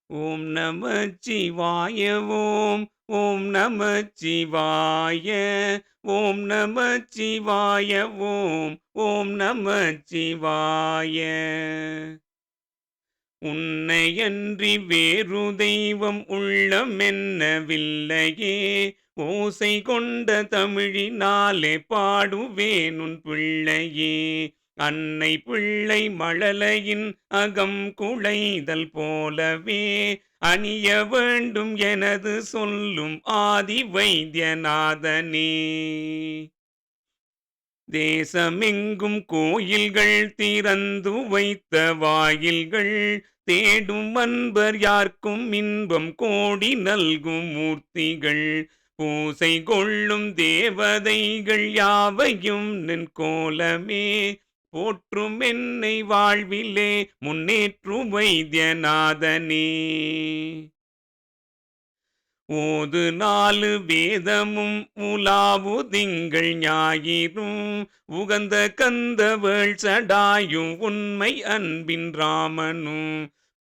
ஓம் நமச்சிவாய ஓம். ஓம் நமச்சிவாய. ஓம் நமச்சிவாய ஓம். ஓம் நமச்சிவாய. உன்னையன்றி வேறு தெய்வம் உள்ளமென்னவில்லையே. ஓசை கொண்ட தமிழினாலே பாடுவேன் உன் பிள்ளையே. அன்னை பிள்ளை மழலையின் அகம் குழைதல் போலவே அணிய வேண்டும் எனது சொல்லும் ஆதி வைத்தியநாதனே. தேசமெங்கும் கோயில்கள் திறந்து வைத்த வாயில்கள் தேடும் அன்பர் யார்க்கும் இன்பம் கோடி நல்கும் மூர்த்திகள் பூசை கொள்ளும் தேவதைகள் யாவையும் நின் கோலமே போற்றும் என்னை வாழ்விலே முன்னேற்றும் வைத்தியநாதனே. ஓது நாலு வேதமும் உலாவு திங்கள் ஞாயிறும் உகந்த கந்தவேள் சடாயும் உண்மை அன்பின் ராமனும்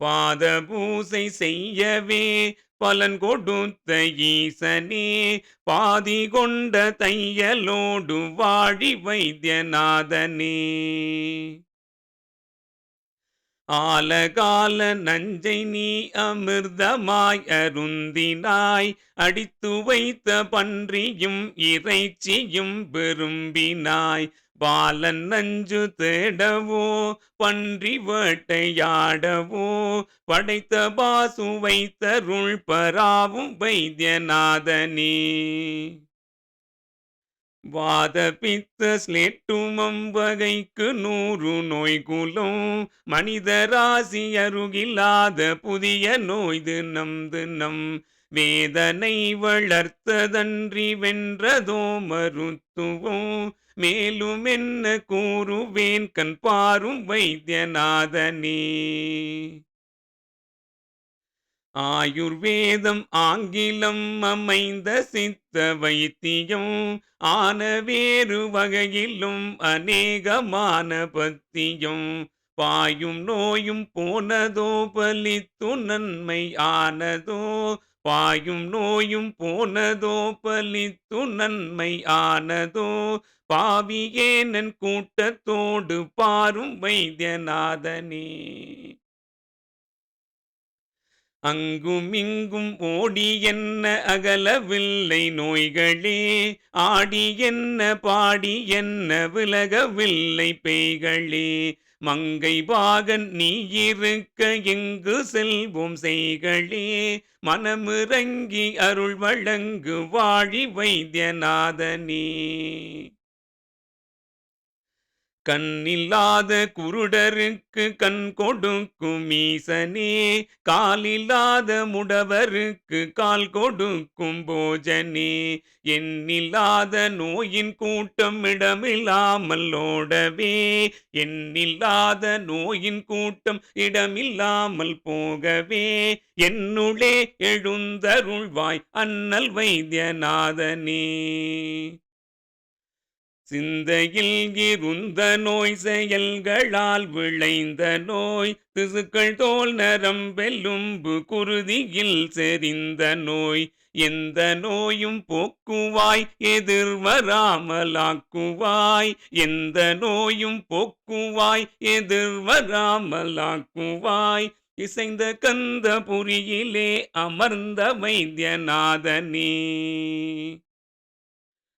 பாத பூசை செய்யவே பலன் கொடுத்த ஈசனே பாதி கொண்ட தையலோடு வாழி வைத்தியநாதனே. ஆலகால நஞ்சை நீ அமிர்தமாய் அருந்தினாய் அடித்து வைத்த பன்றியும் இறைச்சியும் விரும்பினாய் பாலன் நஞ்சு தேடவோ பன்றி வேட்டையாடவோ படைத்த பாசு வைத்தருள் பராவும் வைத்தியநாதனே. வாத பித்த ஸ்லேட்டுமம் வகைக்கு 100 நோய்குலும் மனிதராசி அருகில்லாத புதிய நோய் தினம் வேதனை வளர்த்ததன்றி வென்றதோ மருத்துவம் மேலும் என்ன கூறுவேன் கண் பாரும் வைத்தியநாதனே. ஆயுர்வேதம் ஆங்கிலம் அமைந்த சித்த வைத்தியம் ஆன வேறு வகையிலும் அநேகமான பத்தியம் பாயும் நோயும் போனதோ பலித்து நன்மை ஆனதோ பாயும் நோயும் போனதோ பலித்து நன்மை ஆனதோ பாவியேனன் கூட்டத்தோடு பாரும் வைத்தியநாதனே. அங்கும் இங்கும் ஓடி என்ன அகலவில்லை நோய்களே ஆடி என்ன பாடி என்ன விலகவில்லை பேய்களே மங்கை பாகன் நீ இருக்க எங்கு செல்வோம் செய்களே மனமிறங்கி அருள் வழங்கு வாழி வைத்தியநாதனே. கண்ணில்லாத குருடருக்கு கண் கொடுக்கும் ஈசனே காலில்லாத முடவருக்கு கால் கொடுக்கும் போஜனே எண்ணில்லாத நோயின் கூட்டம் இடமில்லாமல் ஓடவே எண்ணில்லாத நோயின் கூட்டம் இடமில்லாமல் போகவே என்னுளே எழுந்தருள்வாய் அண்ணல் வைத்தியநாதனே. சிந்தையில் இருந்த நோய் செயல்களால் விளைந்த நோய் திசுக்கள் தோல் நரம்பெலும்பு குருதியில் செறிந்த நோய் எந்த நோயும் போக்குவாய் எதிர்வராமலாக்குவாய் எந்த நோயும் போக்குவாய் எதிர்வராமலாக்குவாய் இசைந்த கந்த புரியிலே அமர்ந்த வைத்தியநாதனே.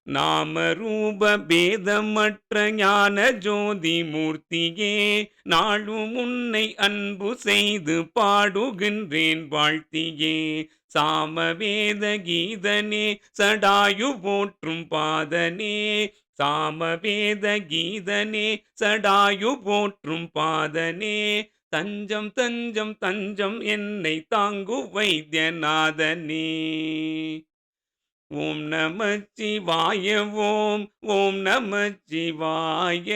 நாம ரூப பேதமற்ற ஞான ஜோதி மூர்த்தியே நாளும் உன்னை அன்பு செய்து பாடுகின்றேன் வாழ்த்தியே சாமவேத கீதனே சடாயு போற்றும் பாதனே சாமவேத கீதனே சடாயு போற்றும் பாதனே தஞ்சம் தஞ்சம் தஞ்சம் என்னை தாங்கு வைத்தியநாதனே. ஓம் நமச்சிவாய ஓம். ஓம் நமச்சிவாய.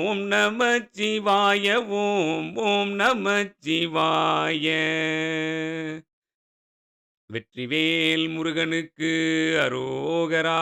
ஓம் நமச்சிவாய ஓம். ஓம் நமச்சிவாய. வெற்றிவேல் முருகனுக்கு அரோகரா.